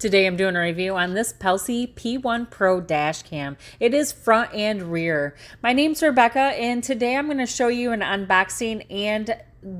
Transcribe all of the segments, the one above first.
Today I'm doing a review on this Pelsee P1 Pro dash cam. It is front and rear. My name's Rebecca and today I'm going to show you an unboxing and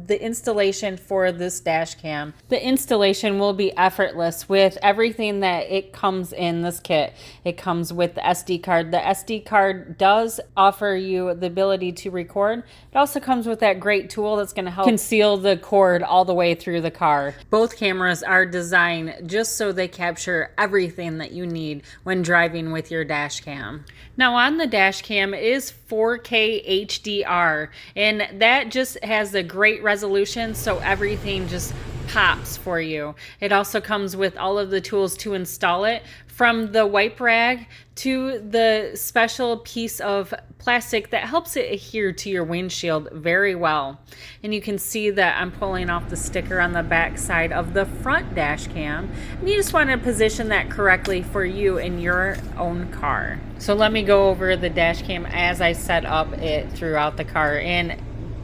the installation for this dash cam. The installation will be effortless with everything that it comes in this kit. It comes with the SD card. The SD card does offer you the ability to record. It also comes with that great tool that's going to help conceal the cord all the way through the car. Both cameras are designed just so they capture everything that you need when driving with your dash cam. Now on the dash cam, it is 4K HDR, and that just has a great resolution, so everything just pops for you. It also comes with all of the tools to install it, from the wipe rag to the special piece of plastic that helps it adhere to your windshield very well. And you can see that I'm pulling off the sticker on the back side of the front dash cam, and you just want to position that correctly for you in your own car. So let me go over the dash cam as I set up it throughout the car, and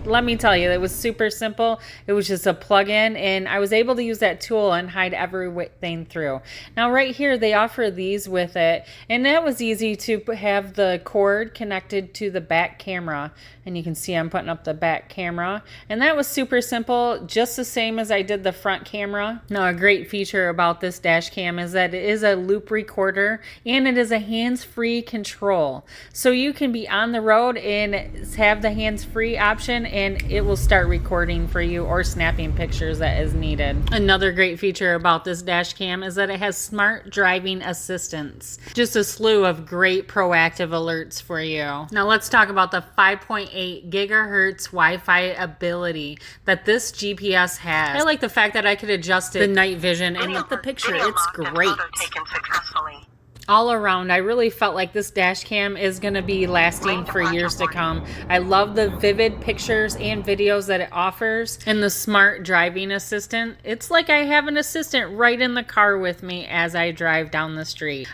let me tell you, it was super simple. It was just a plug-in, and I was able to use that tool and hide everything through. Now right here, they offer these with it, and that was easy to have the cord connected to the back camera. And you can see I'm putting up the back camera, and that was super simple, just the same as I did the front camera. Now a great feature about this dash cam is that it is a loop recorder, and it is a hands-free control. So you can be on the road and have the hands-free option, and it will start recording for you or snapping pictures that is needed. Another great feature about this dash cam is that it has smart driving assistance. Just a slew of great proactive alerts for you. Now let's talk about the 5.8 gigahertz Wi-Fi ability that this GPS has. I like the fact that I could adjust the night vision and get the picture. It's great. All around, I really felt like this dash cam is going to be lasting for years to come. I love the vivid pictures and videos that it offers, and the smart driving assistant. It's like I have an assistant right in the car with me as I drive down the street.